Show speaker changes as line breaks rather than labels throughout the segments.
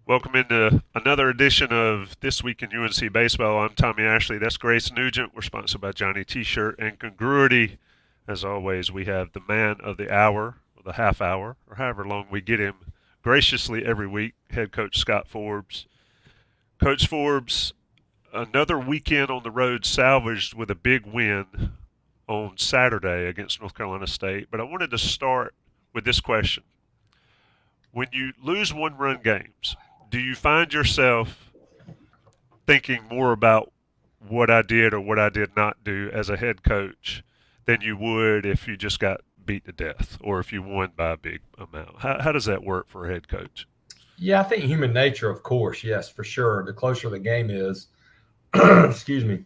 Welcome into another edition of This Week in UNC Baseball. I'm Tommy Ashley. That's Grace Nugent. We're sponsored by Johnny T-Shirt and Congruity. As always, we have the man of the hour, or the half hour, or however long we get him, graciously every week, head coach Scott Forbes. Coach Forbes, another weekend on the road salvaged with a big win on Saturday against North Carolina State. But I wanted to start with this question. When you lose one-run games, do you find yourself thinking more about what I did or what I did not do as a head coach than you would if you just got beat to death or if you won by a big amount? How does that work for a head coach?
Yeah, I think human nature, of course, yes, for sure. The closer the game is, excuse me,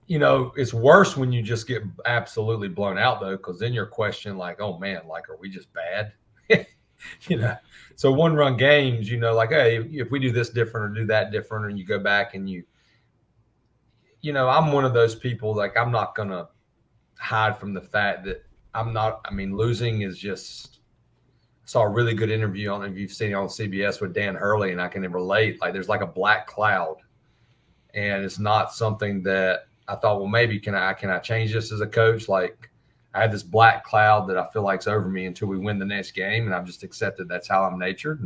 it's worse when you just get absolutely blown out, though, because then you're questioning, like, oh, man, like, are we just bad? you know, so one-run games, like, hey, if we do this different or do that different, and you go back and I'm one of those people, like, I'm not going to hide from the fact that losing is just – saw a really good interview on if you've seen it on CBS with Dan Hurley, and I can relate. Like, there's like a black cloud, and it's not something that I thought, well, maybe can I change this as a coach? Like, I had this black cloud that I feel like's over me until we win the next game, and I've just accepted that's how I'm natured,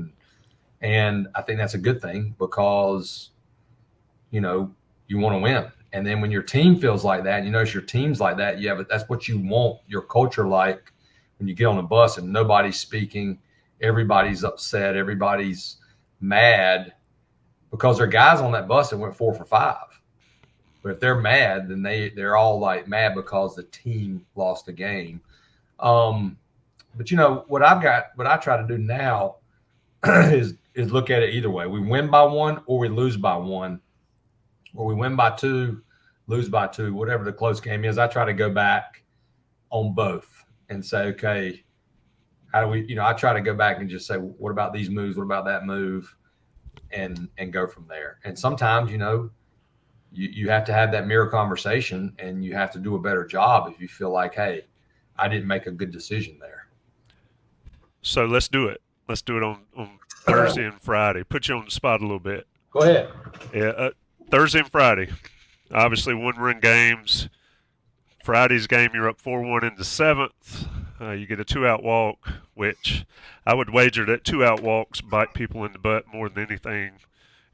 and I think that's a good thing because you want to win. And then when your team feels like that, and your team's like that, that's what you want your culture like. When you get on the bus and nobody's speaking, everybody's upset, everybody's mad because there are guys on that bus that went 4 for 5. But if they're mad, then they're all like mad because the team lost the game. But what I try to do now is look at it either way. We win by 1 or we lose by 1, or we win by 2, lose by 2, whatever the close game is. I try to go back on both and say, okay, how do we, I try to go back and just say, what about these moves? What about that move? And go from there. And sometimes, you have to have that mirror conversation, and you have to do a better job if you feel like, hey, I didn't make a good decision there.
So let's do it. Let's do it on Thursday and Friday. Put you on the spot a little bit.
Go ahead.
Yeah, Thursday and Friday. Obviously, one-run games. Friday's game, you're up 4-1 in the 7th. You get a 2-out walk, which I would wager that 2-out walks bite people in the butt more than anything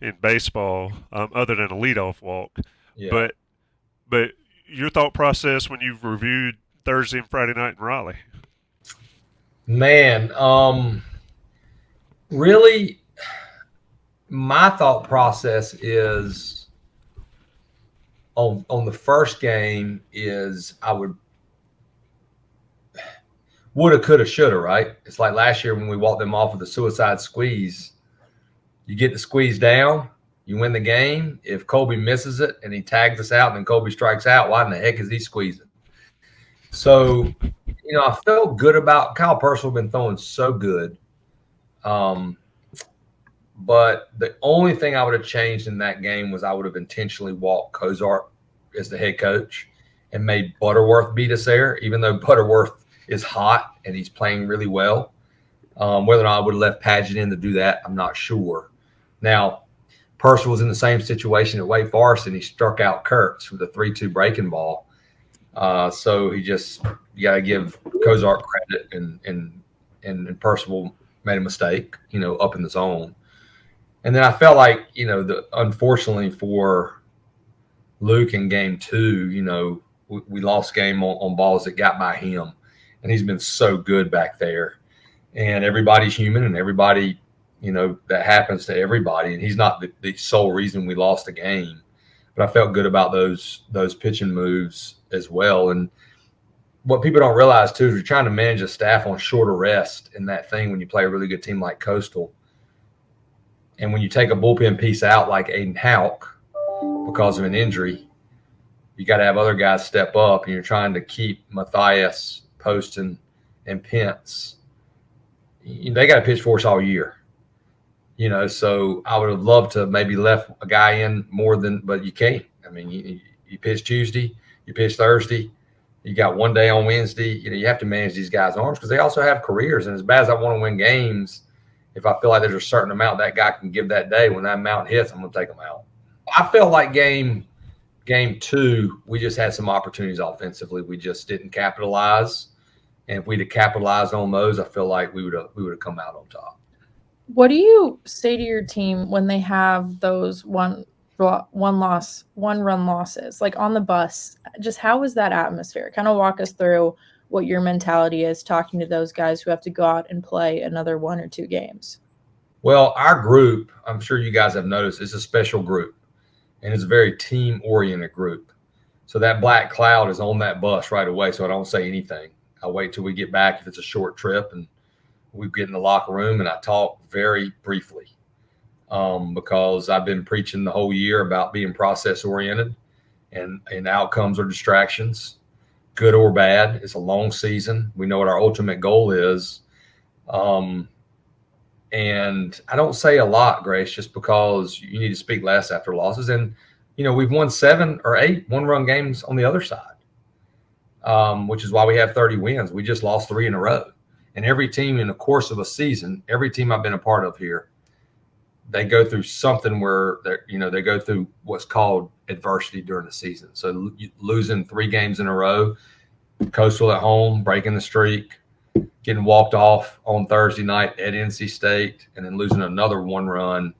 in baseball, other than a leadoff walk. Yeah. But your thought process when you've reviewed Thursday and Friday night in Raleigh?
Man, really, my thought process is – on the first game is I woulda, coulda, shoulda, right? It's like last year when we walked them off with the suicide squeeze. You get the squeeze down, you win the game. If Colby misses it and he tags us out and then Colby strikes out, why in the heck is he squeezing? So, I felt good about Kyle Purcell been throwing so good. But the only thing I would have changed in that game was I would have intentionally walked Cozart as the head coach and made Butterworth beat us there, even though Butterworth is hot and he's playing really well. Whether or not I would have left Padgett in to do that, I'm not sure. Now, Purcell was in the same situation at Wake Forest, and he struck out Kurtz with a 3-2 breaking ball. So you got to give Cozart credit, and Purcell made a mistake, up in the zone. And then I felt like, unfortunately for Luke in game 2, we lost game on balls that got by him. And he's been so good back there. And everybody's human, and everybody, that happens to everybody. And he's not the sole reason we lost the game. But I felt good about those pitching moves as well. And what people don't realize, too, is you're trying to manage a staff on shorter rest in that thing when you play a really good team like Coastal. And when you take a bullpen piece out like Aiden Houck because of an injury, you got to have other guys step up, and you're trying to keep Matthias, Poston, and Pence. They got to pitch for us all year. So I would have loved to maybe left a guy in more than, but you can't. I mean, you pitch Tuesday, you pitch Thursday, you got one day on Wednesday. You have to manage these guys' arms because they also have careers. And as bad as I want to win games, If I feel like there's a certain amount that guy can give that day, when that amount hits, I'm going to take him out. I feel like game 2, we just had some opportunities offensively. We just didn't capitalize. And if we'd have capitalized on those, I feel like we would have come out on top.
What do you say to your team when they have those one run losses, like on the bus? Just how is that atmosphere? Kind of walk us through what your mentality is talking to those guys who have to go out and play another 1 or 2 games.
Well, our group, I'm sure you guys have noticed, is a special group, and it's a very team-oriented group. So that black cloud is on that bus right away, so I don't say anything. I wait till we get back if it's a short trip, and we get in the locker room, and I talk very briefly because I've been preaching the whole year about being process-oriented, and outcomes are distractions, good or bad. It's a long season. We know what our ultimate goal is. And I don't say a lot, Grace, just because you need to speak less after losses. And, we've won 7 or 8 one-run games on the other side, which is why we have 30 wins. We just lost 3 in a row. And every team in the course of a season, every team I've been a part of here, they go through something where they go through what's called adversity during the season. So losing 3 games in a row, Coastal at home, breaking the streak, getting walked off on Thursday night at NC State, and then losing another 1 run.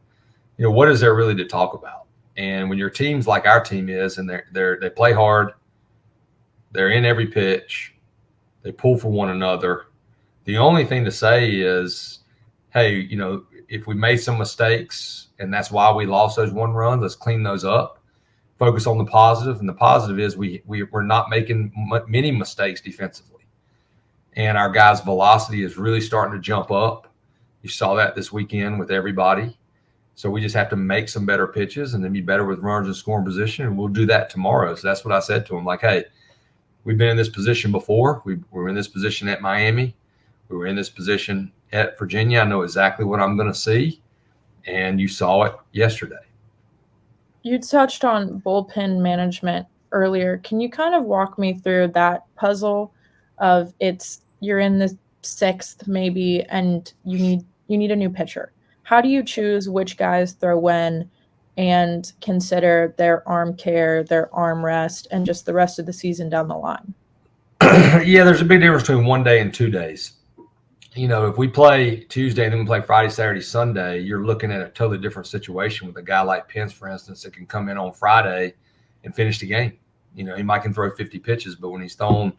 What is there really to talk about? And when your team's like our team is, and they play hard, they're in every pitch, they pull for one another. The only thing to say is, hey, if we made some mistakes and that's why we lost those 1 runs, let's clean those up. Focus on the positive, and the positive is we're not making many mistakes defensively. And our guys' velocity is really starting to jump up. You saw that this weekend with everybody. So we just have to make some better pitches and then be better with runners in scoring position, and we'll do that tomorrow. So that's what I said to them. Like, hey, we've been in this position before. We were in this position at Miami. We were in this position at Virginia. I know exactly what I'm going to see, and you saw it yesterday.
You touched on bullpen management earlier. Can you kind of walk me through that puzzle of you're in the 6th maybe, and you need a new pitcher? How do you choose which guys throw when, and consider their arm care, their arm rest, and just the rest of the season down the line?
Yeah, there's a big difference between 1 day and 2 days. If we play Tuesday and then we play Friday, Saturday, Sunday, you're looking at a totally different situation with a guy like Pence, for instance, that can come in on Friday and finish the game. He might can throw 50 pitches, but when he's thrown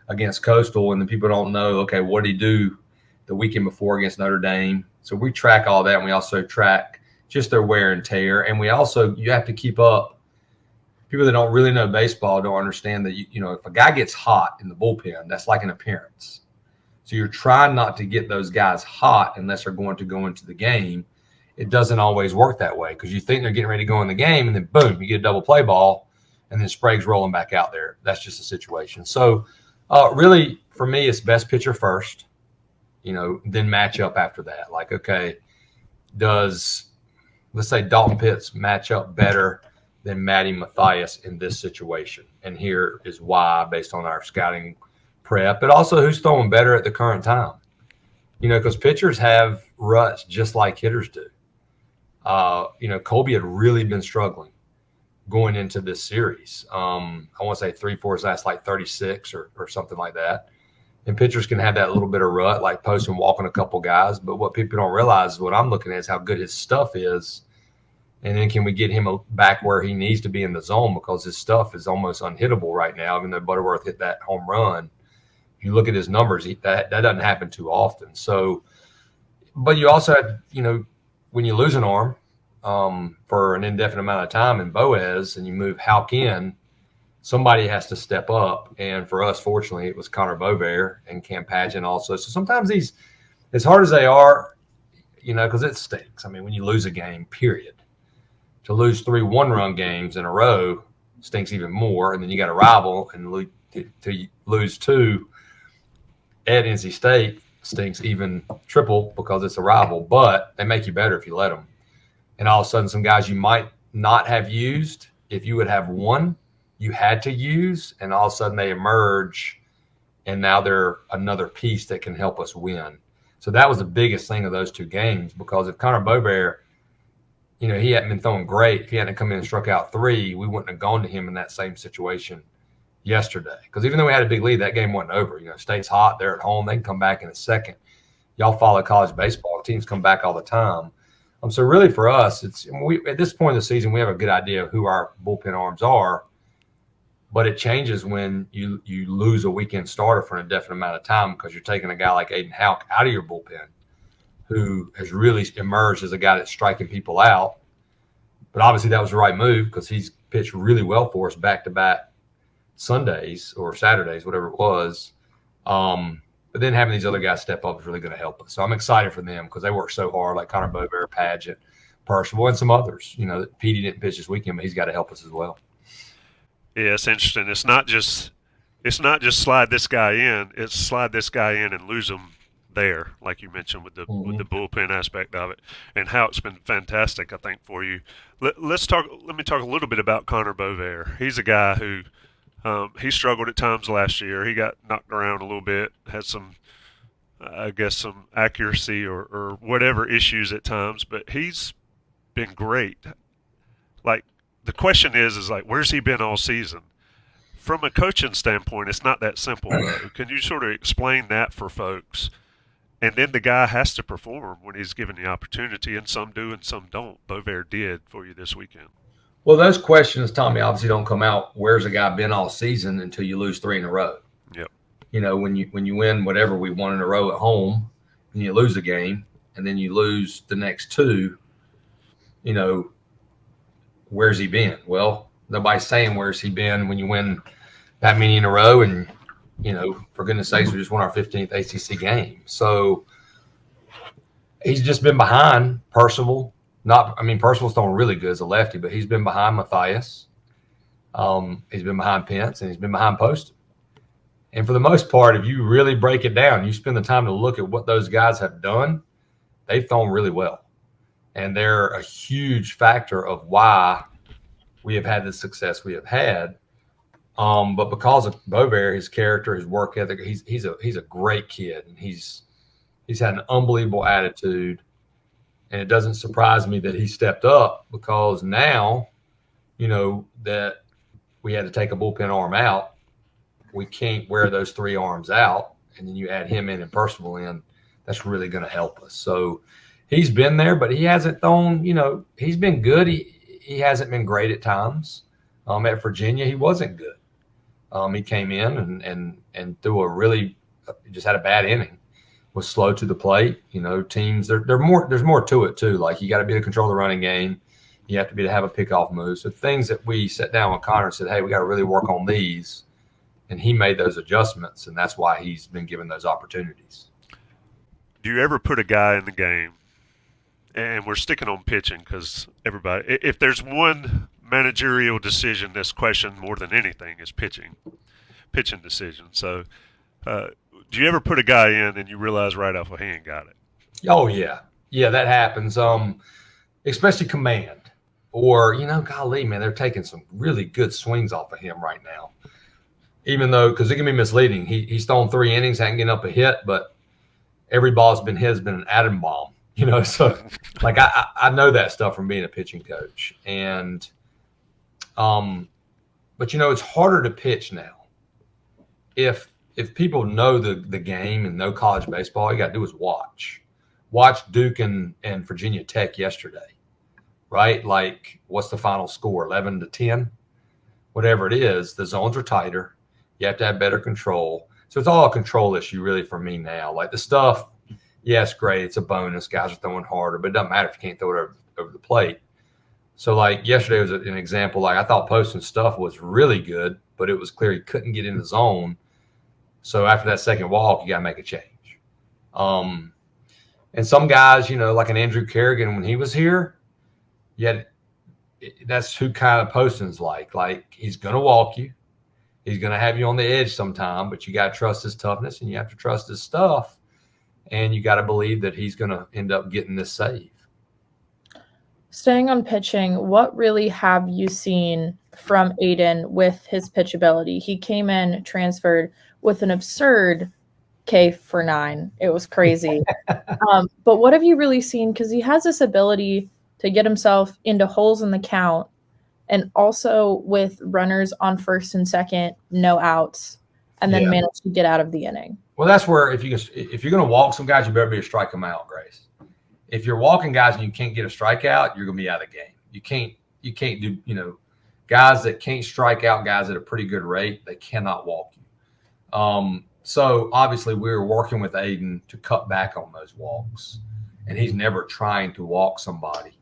against Coastal, and then people don't know, okay, what did he do the weekend before against Notre Dame? So we track all that, and we also track just their wear and tear. And you have to keep up. People that don't really know baseball don't understand that, if a guy gets hot in the bullpen, that's like an appearance. So you're trying not to get those guys hot unless they're going to go into the game. It doesn't always work that way because you think they're getting ready to go in the game, and then boom, you get a double play ball, and then Sprague's rolling back out there. That's just a situation. So really, for me, it's best pitcher first, then match up after that. Like, okay, let's say Dalton Pitts match up better than Matty Mathias in this situation? And here is why, based on our scouting prep, but also who's throwing better at the current time. Because pitchers have ruts just like hitters do. Colby had really been struggling going into this series. I want to say 3-4 his last like 36 or something like that. And pitchers can have that little bit of rut, like Poston walking a couple guys. But what people don't realize is what I'm looking at is how good his stuff is. And then can we get him back where he needs to be in the zone, because his stuff is almost unhittable right now, even though Butterworth hit that home run. If you look at his numbers, that doesn't happen too often. So, but you also have, when you lose an arm for an indefinite amount of time in Boaz and you move Houck in, somebody has to step up. And for us, fortunately, it was Connor Bovair and Cam Pageant also. So sometimes these, as hard as they are, because it stinks. I mean, when you lose a game, period. To lose 3 one-run games in a row stinks even more. And then you got a rival, and to lose 2 at NC State stinks even triple because it's a rival. But they make you better if you let them. And all of a sudden, some guys you might not have used, if you would have one, you had to use, and all of a sudden they emerge, and now they're another piece that can help us win. So that was the biggest thing of those two games, because if Connor Bovair, he hadn't been throwing great, if he hadn't come in and struck out 3, we wouldn't have gone to him in that same situation yesterday. Because even though we had a big lead, that game wasn't over. State's hot. They're at home. They can come back in a second. Y'all follow college baseball. Teams come back all the time. So really for us, at this point in the season, we have a good idea of who our bullpen arms are. But it changes when you lose a weekend starter for an indefinite amount of time, because you're taking a guy like Aiden Houck out of your bullpen, who has really emerged as a guy that's striking people out. But obviously that was the right move, because he's pitched really well for us back-to-back Sundays or Saturdays, whatever it was. But then having these other guys step up is really going to help us. So I'm excited for them, because they work so hard, like Connor Bovair, Padgett, Percival, and some others. Petey didn't pitch this weekend, but he's got to help us as well.
Yeah, it's interesting. It's not just slide this guy in. It's slide this guy in and lose him there, like you mentioned with the bullpen aspect of it. And Houck's been fantastic, I think, for you. Let me talk a little bit about Connor Bovair. He's a guy who he struggled at times last year. He got knocked around a little bit, had some accuracy or whatever issues at times, but he's been great. Like, the question is like, where's he been all season? From a coaching standpoint, it's not that simple, though. Can you sort of explain that for folks? And then the guy has to perform when he's given the opportunity, and some do and some don't. Bovair did for you this weekend.
Well, those questions, Tommy, obviously don't come out, where's a guy been all season, until you lose 3 in a row.
Yep.
When you win whatever we won in a row at home, and you lose a game, and then you lose the next 2, where's he been? Well, nobody's saying where's he been when you win that many in a row, and for goodness sakes, we just won our 15th ACC game. So he's just been behind Percival. Percival's throwing really good as a lefty, but he's been behind Matthias. He's been behind Pence, and he's been behind Poston. And for the most part, if you really break it down, you spend the time to look at what those guys have done, they've thrown really well. And they're a huge factor of why we have had the success we have had. But because of Bovair, his character, his work ethic, he's a great kid, and he's had an unbelievable attitude. And it doesn't surprise me that he stepped up, because now, that we had to take a bullpen arm out, we can't wear those 3 arms out, and then you add him in and Percival in. That's really going to help us. So he's been there, but he hasn't thrown. He's been good. He hasn't been great at times. At Virginia, he wasn't good. He came in and threw just had a bad inning. Was slow to the plate. Teams there's more to it too. Like, you got to be able to control the running game. You have to be able to have a pickoff move. So things that we sat down with Connor and said, hey, we got to really work on these, and he made those adjustments, and that's why he's been given those opportunities.
Do you ever put a guy in the game? And we're sticking on pitching, because everybody, if there's one managerial decision that's questioned more than anything, is pitching decision. So do you ever put a guy in and you realize right off he ain't got it? Oh,
yeah. Yeah, that happens. Especially command. Or, golly, man, they're taking some really good swings off of him right now. Even though, because it can be misleading. He's thrown 3 innings, hasn't getting up a hit, but every ball's been hit has been an atom bomb. So like I know that stuff from being a pitching coach. And but it's harder to pitch now. If people know the game and know college baseball, all you got to do is watch Duke and Virginia Tech yesterday, right? Like, what's the final score? 11-10, whatever it is. The zones are tighter. You have to have better control. So it's all a control issue really for me now. Like, the stuff, yes, great. It's a bonus. Guys are throwing harder, but it doesn't matter if you can't throw it over the plate. So, like, yesterday was an example. Like, I thought Poston's stuff was really good, but it was clear he couldn't get in the zone. So after that second walk, you got to make a change. And some guys, like an Andrew Kerrigan when he was here, that's who kind of Poston's like. Like, he's going to walk you. He's going to have you on the edge sometime, but you got to trust his toughness, and you have to trust his stuff. And you got to believe that he's going to end up getting this save.
Staying on pitching, what really have you seen from Aiden with his pitch ability? He came in, transferred with an absurd K for 9. It was crazy. But what have you really seen? Because he has this ability to get himself into holes in the count, and also with runners on first and second, no outs, and then manage to get out of the inning.
Well, that's where if you're going to walk some guys, you better be able to strike them out, Grace. If you're walking guys and you can't get a strikeout, you're going to be out of the game. You can't do, guys that can't strike out guys at a pretty good rate, they cannot walk you. So obviously we were working with Aiden to cut back on those walks, and he's never trying to walk somebody.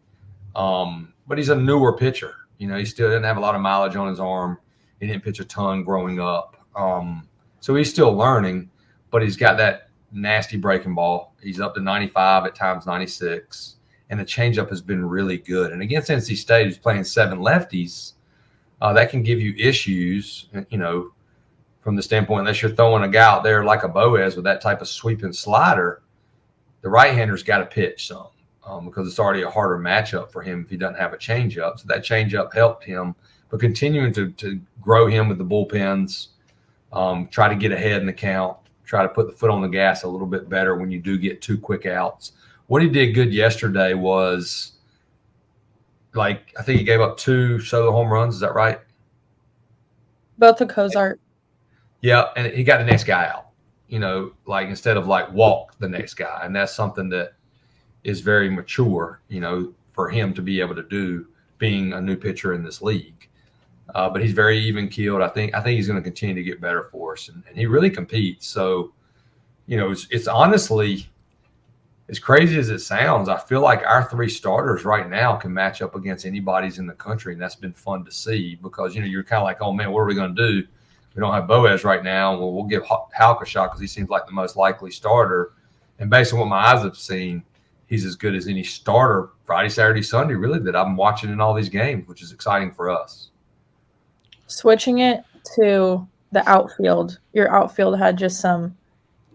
But he's a newer pitcher. He still didn't have a lot of mileage on his arm. He didn't pitch a ton growing up. So he's still learning, but he's got that nasty breaking ball. He's up to 95, at times 96, and the changeup has been really good. And against NC State, who's playing 7 lefties, that can give you issues, from the standpoint, unless you're throwing a guy out there like a Boaz with that type of sweeping slider, the right-hander's got to pitch some. Because it's already a harder matchup for him if he doesn't have a changeup. So that changeup helped him, but continuing to grow him with the bullpens, try to get ahead in the count, try to put the foot on the gas a little bit better when you do get 2 quick outs. What he did good yesterday was, I think he gave up 2 solo home runs. Is that right?
Both of Cozart.
Yeah, and he got the next guy out, instead of walk the next guy. And that's something that is very mature, for him to be able to do, being a new pitcher in this league. But he's very even keeled. I think he's going to continue to get better for us, and he really competes. So, it's honestly, as crazy as it sounds, I feel like our 3 starters right now can match up against anybody's in the country, and that's been fun to see because you're kind of like, oh man, what are we going to do? We don't have Boaz right now. Well, we'll give Houck a shot because he seems like the most likely starter, and based on what my eyes have seen, he's as good as any starter Friday, Saturday, Sunday, really, that I'm watching in all these games, which is exciting for us.
Switching it to the outfield, your outfield had just some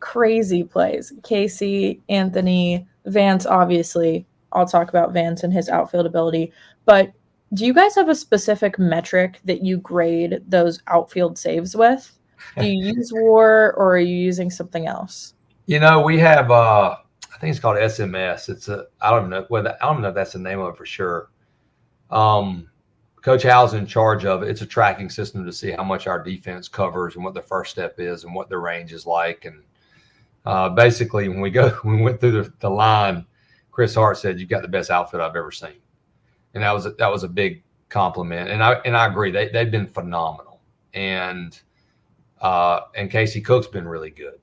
crazy plays. Casey, Anthony, Vance, obviously. I'll talk about Vance and his outfield ability. But do you guys have a specific metric that you grade those outfield saves with? Do you use WAR, or are you using something else?
We have I think it's called SMS. I don't know if that's the name of it for sure. Coach Hal's in charge of it. It's a tracking system to see how much our defense covers and what the first step is and what the range is like. And basically, when we went through the line, Chris Hart said, "You've got the best outfit I've ever seen," and that was a big compliment. And I agree. They've been phenomenal. And Casey Cook's been really good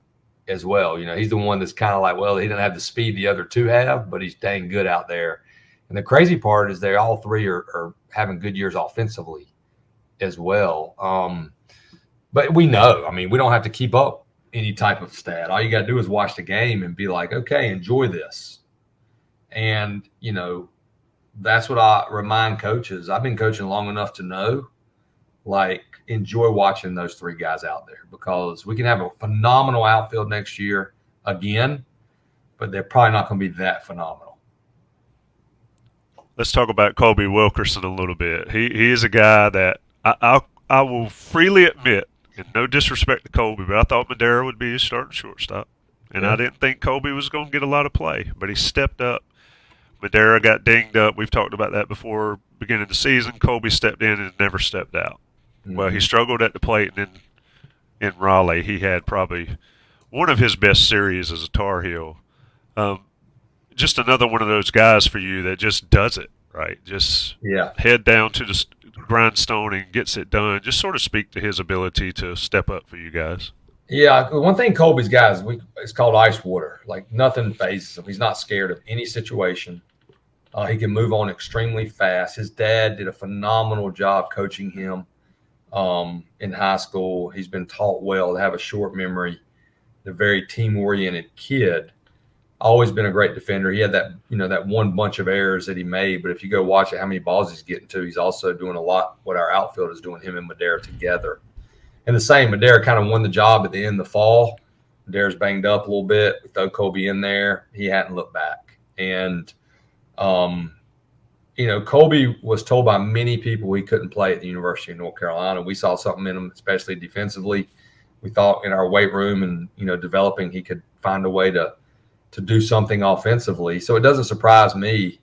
as well. He's the one that's kind of like, well, he doesn't have the speed the other 2 have, but he's dang good out there. And the crazy part is they all 3 are having good years offensively as well. But we know, we don't have to keep up any type of stat. All you got to do is watch the game and be like, okay, enjoy this. And, that's what I remind coaches. I've been coaching long enough to know, enjoy watching those 3 guys out there, because we can have a phenomenal outfield next year again, but they're probably not going to be that phenomenal.
Let's talk about Colby Wilkerson a little bit. He is a guy that I will freely admit, and no disrespect to Colby, but I thought Madera would be his starting shortstop. And I didn't think Colby was going to get a lot of play, but he stepped up. Madera got dinged up. We've talked about that before. Beginning of the season, Colby stepped in and never stepped out. Mm-hmm. Well, he struggled at the plate, and then in Raleigh, he had probably one of his best series as a Tar Heel. Just another one of those guys for you that just does it, right? Just head down to the grindstone and gets it done. Just sort of speak to his ability to step up for you guys.
Yeah, one thing Colby's got is it's called ice water. Nothing phases him. He's not scared of any situation. He can move on extremely fast. His dad did a phenomenal job coaching him in high school. He's been taught well to have a short memory. A very team-oriented kid. Always been a great defender. He had that one bunch of errors that he made, but if you go watch it, how many balls he's getting to, he's also doing a lot what our outfield is doing, him and Madera together. And the same, Madera kind of won the job at the end of the fall. Madera's banged up a little bit. We throw Colby in there. He hadn't looked back. And, Colby was told by many people he couldn't play at the University of North Carolina. We saw something in him, especially defensively, we thought in our weight room and, developing, he could find a way to do something offensively. So it doesn't surprise me.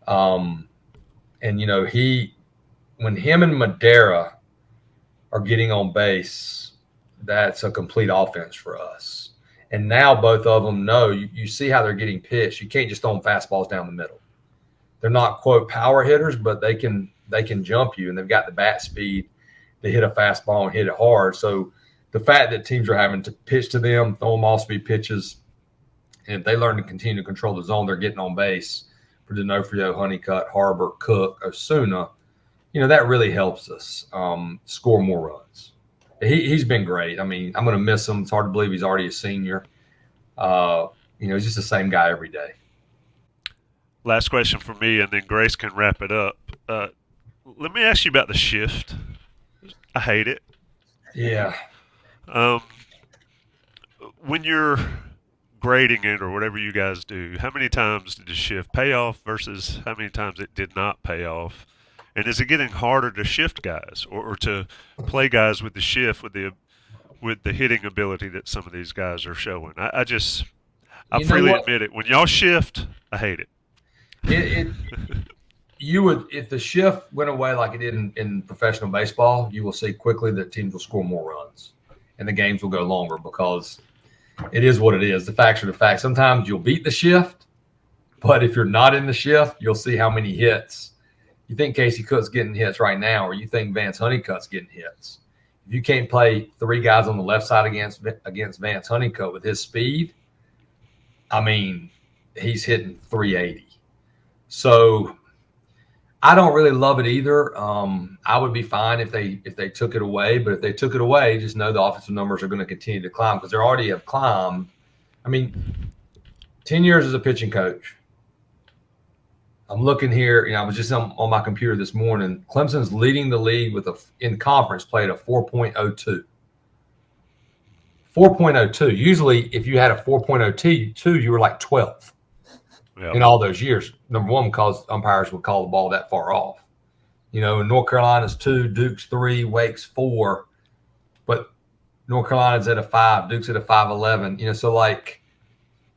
And, when him and Madera are getting on base, that's a complete offense for us. And now both of them know, you see how they're getting pitched. You can't just throw them fastballs down the middle. They're not, quote, power hitters, but they can jump you, and they've got the bat speed to hit a fastball and hit it hard. So the fact that teams are having to pitch to them, throw them off-speed pitches, and if they learn to continue to control the zone, they're getting on base for D'Onofrio, Honeycutt, Harbor, Cook, Osuna, that really helps us score more runs. He's been great. I mean, I'm going to miss him. It's hard to believe he's already a senior. He's just the same guy every day.
Last question for me, and then Grace can wrap it up. Let me ask you about the shift. I hate it.
Yeah.
When you're grading it or whatever you guys do, how many times did the shift pay off versus how many times it did not pay off? And is it getting harder to shift guys or to play guys with the shift with the hitting ability that some of these guys are showing? I freely admit it. When y'all shift, I hate it.
If the shift went away like it did in professional baseball, you will see quickly that teams will score more runs and the games will go longer because it is what it is. The facts are the facts. Sometimes you'll beat the shift, but if you're not in the shift, you'll see how many hits. You think Casey Cook's getting hits right now, or you think Vance Honeycutt's getting hits. If you can't play three guys on the left side against Vance Honeycutt with his speed, I mean, he's hitting 380. So I don't really love it either. I would be fine if they took it away, but if they took it away, just know the offensive numbers are going to continue to climb because they already have climbed. I mean, 10 years as a pitching coach. I'm looking here. I was just on my computer this morning. Clemson's leading the league in conference play at a 4.02. 4.02. Usually, if you had a 4.02, you were like 12. Yep. In all those years. Number one, because umpires would call the ball that far off. In North Carolina's 2, Duke's 3, Wake's 4, but North Carolina's at a 5, Duke's at a 5.11. So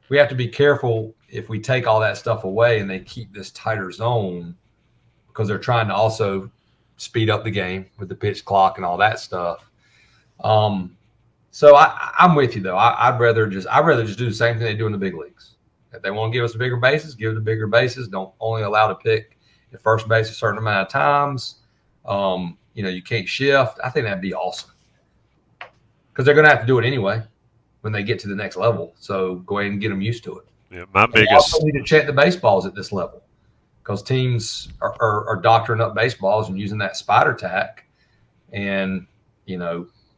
we have to be careful if we take all that stuff away and they keep this tighter zone because they're trying to also speed up the game with the pitch clock and all that stuff. So I'm with you though. I'd rather just do the same thing they do in the big leagues. If they want to give us bigger bases, give the bigger bases. Don't only allow to pick at first base a certain amount of times. You can't shift. I think that'd be awesome because they're going to have to do it anyway when they get to the next level. So go ahead and get them used to it.
Yeah, my biggest.
They also need to check the baseballs at this level because teams are doctoring up baseballs and using that spider tack, and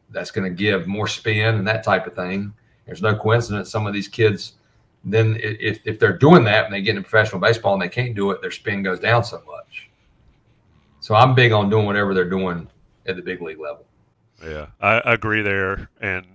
that's going to give more spin and that type of thing. There's no coincidence some of these kids. Then if they're doing that and they get into professional baseball and they can't do it, their spin goes down so much. So I'm big on doing whatever they're doing at the big league level.
Yeah, I agree there. And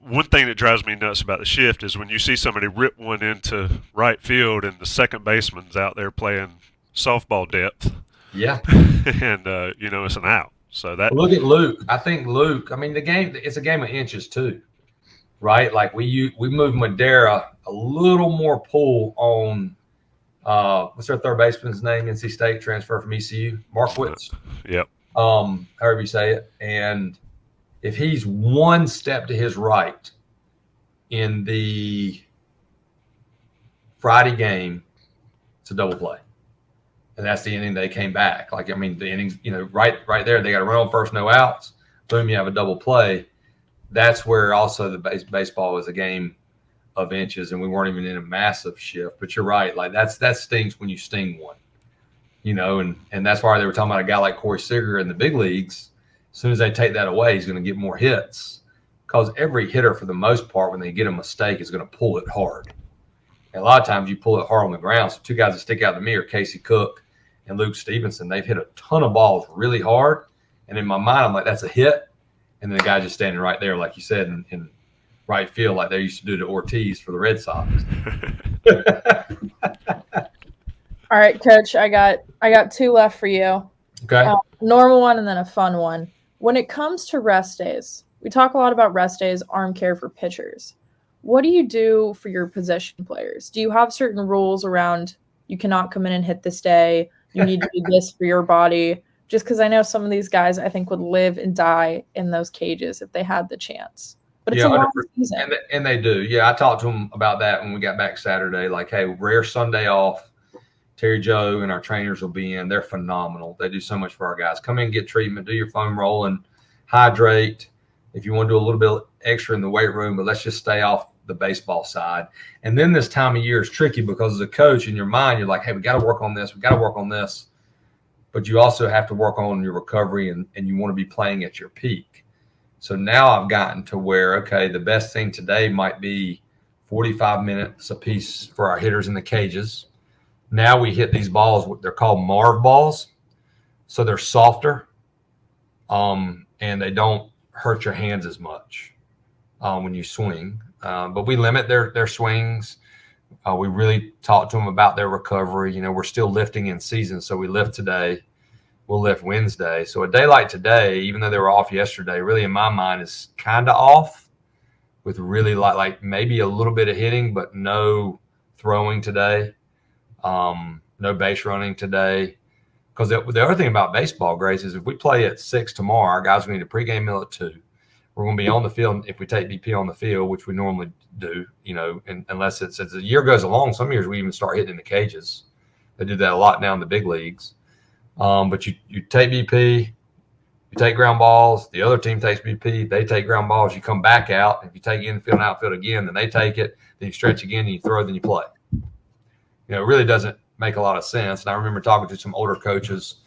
one thing that drives me nuts about the shift is when you see somebody rip one into right field and the second baseman's out there playing softball depth.
Yeah.
And, it's an out. So that.
Look at Luke. I think Luke, the game, it's a game of inches too. Right, like we moved Madera a little more pull on what's their third baseman's name? NC State transfer from ECU, Markowitz.
Yep.
However you say it, and if he's one step to his right in the Friday game, it's a double play, and that's the inning they came back. The innings, right there, they got to run on first, no outs. Boom, you have a double play. That's where also the baseball was a game of inches, and we weren't even in a massive shift. But you're right, that stings when you sting one, and that's why they were talking about a guy like Corey Seager in the big leagues. As soon as they take that away, he's going to get more hits because every hitter, for the most part, when they get a mistake, is going to pull it hard. And a lot of times you pull it hard on the ground. So two guys that stick out to me are Casey Cook and Luke Stevenson. They've hit a ton of balls really hard, and in my mind, I'm like, that's a hit. And then the guy just standing right there, like you said, in right field, like they used to do to Ortiz for the Red Sox.
All right, Coach, I got 2 left for you.
Okay.
Normal one and then a fun one. When it comes to rest days, We talk a lot about rest days, arm care for pitchers. What do you do for your position players? Do you have certain rules around you cannot come in and hit this day? You need to do this for your body? Just because I know some of these guys, I think, would live and die in those cages if they had the chance. But it's a long season.
And they do. Yeah, I talked to them about that when we got back Saturday. Like, hey, rare Sunday off. Terry Joe and our trainers will be in. They're phenomenal. They do so much for our guys. Come in, get treatment, do your foam rolling, hydrate. If you want to do a little bit extra in the weight room, but let's just stay off the baseball side. And then this time of year is tricky because as a coach in your mind, you're like, hey, we got to work on this. We got to work on this. But you also have to work on your recovery and you want to be playing at your peak. So now I've gotten to where, okay, the best thing today might be 45 minutes a piece for our hitters in the cages. Now we hit these balls, they're called Marv balls. So they're softer and they don't hurt your hands as much when you swing. But we limit their swings. We really talk to them about their recovery. You know, we're still lifting in season, so we lift today. We'll lift Wednesday. So a day like today, even though they were off yesterday, really in my mind is kind of off with really like maybe a little bit of hitting, but no throwing today, no base running today. Because the other thing about baseball, Grace, is if we play at 6 tomorrow, our guys are going to need a pregame meal at 2. We're going to be on the field if we take BP on the field, which we normally do, you know, unless it's as the year goes along. Some years we even start hitting in the cages. They do that a lot now in the big leagues. But you take BP, you take ground balls. The other team takes BP. They take ground balls. You come back out. If you take infield and outfield again, then they take it. Then you stretch again, and you throw, then you play. You know, it really doesn't make a lot of sense. And I remember talking to some older coaches,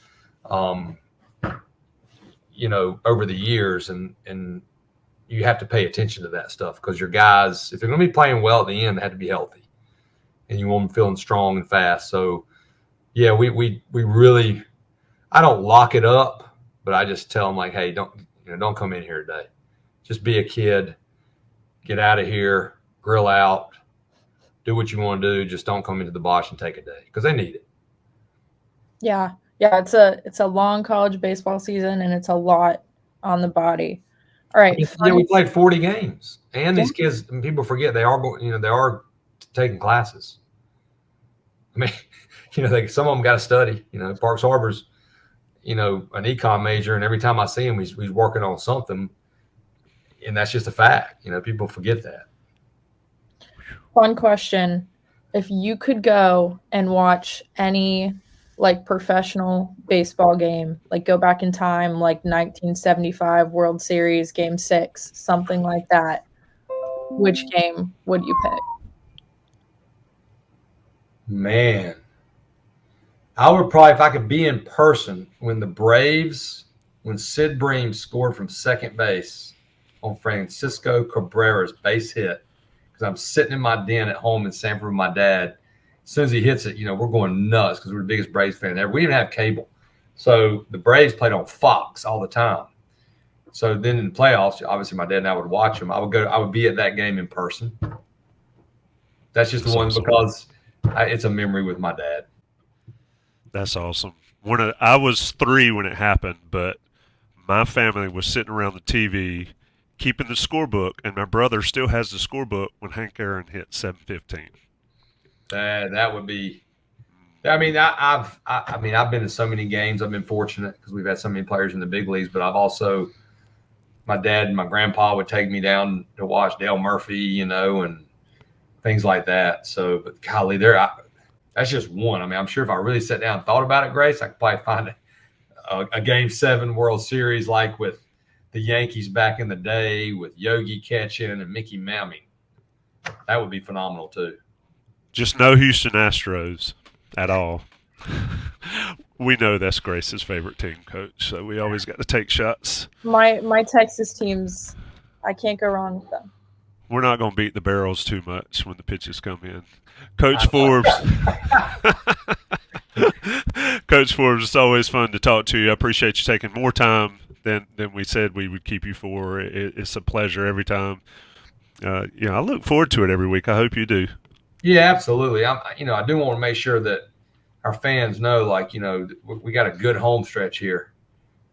you know, over the years, and you have to pay attention to that stuff because your guys, if they're going to be playing well at the end, they have to be healthy, and you want them feeling strong and fast. So, yeah, we really, I don't lock it up, but I just tell them like, hey, don't come in here today. Just be a kid, get out of here, grill out, do what you want to do. Just don't come into the Bosh and take a day because they need it.
Yeah, it's a long college baseball season, and it's a lot on the body. All right.
Yeah, we played 40 games, and these kids, and people forget they are going. You know, they are taking classes. I mean, you know, some of them got to study. You know, Parks Harbor's, you know, an econ major, and every time I see him, he's working on something, and that's just a fact. You know, people forget that.
Fun question: if you could go and watch any like professional baseball game, like go back in time, like 1975 World Series Game 6, something like that, which game would you pick?
Man, I would probably, if I could be in person, when Sid Bream scored from second base on Francisco Cabrera's base hit, because I'm sitting in my den at home in Sanford with my dad. As soon as he hits it, you know, we're going nuts because we're the biggest Braves fan ever. We didn't have cable. So the Braves played on Fox all the time. So then in the playoffs, obviously my dad and I would watch them. I would be at that game in person. That's just the one because it's a memory with my dad.
That's awesome. I was 3 when it happened, but my family was sitting around the TV keeping the scorebook, and my brother still has the scorebook when Hank Aaron hit 715.
That would be. I mean, I've been to so many games. I've been fortunate because we've had so many players in the big leagues. But I've also, my dad and my grandpa would take me down to watch Dale Murphy, you know, and things like that. So, but golly, that's just one. I mean, I'm sure if I really sat down and thought about it, Grace, I could probably find a Game 7 World Series like with the Yankees back in the day with Yogi catching and Mickey Mouse. That would be phenomenal too.
Just no Houston Astros at all. We know that's Grace's favorite team, Coach, so we always got to take shots.
My Texas teams, I can't go wrong with them.
We're not going to beat the barrels too much when the pitches come in. Coach Forbes. Coach Forbes, it's always fun to talk to you. I appreciate you taking more time than we said we would keep you for. It's a pleasure every time. I look forward to it every week. I hope you do.
Yeah, absolutely. I do want to make sure that our fans know, like, you know, we got a good home stretch here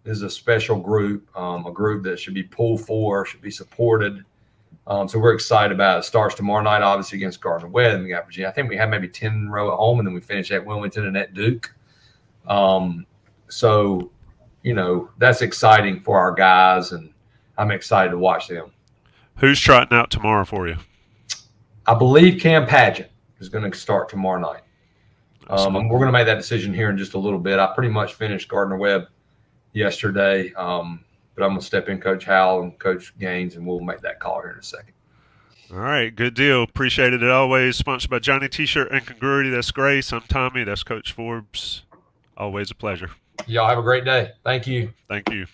is a special group, a group that should be pulled for, should be supported. So we're excited about it. It starts tomorrow night, obviously, against Gardner-Webb. And we got Virginia. I think we have maybe 10 in a row at home, and then we finish at Wilmington and at Duke. So, that's exciting for our guys, and I'm excited to watch them.
Who's trotting out tomorrow for you?
I believe Cam Paget is going to start tomorrow night. And we're going to make that decision here in just a little bit. I pretty much finished Gardner-Webb yesterday, but I'm going to step in Coach Howell and Coach Gaines, and we'll make that call here in a second.
All right, good deal. Appreciate it always. Sponsored by Johnny T-Shirt and Congruity. That's Grace. I'm Tommy. That's Coach Forbes. Always a pleasure.
Y'all have a great day. Thank you.
Thank you.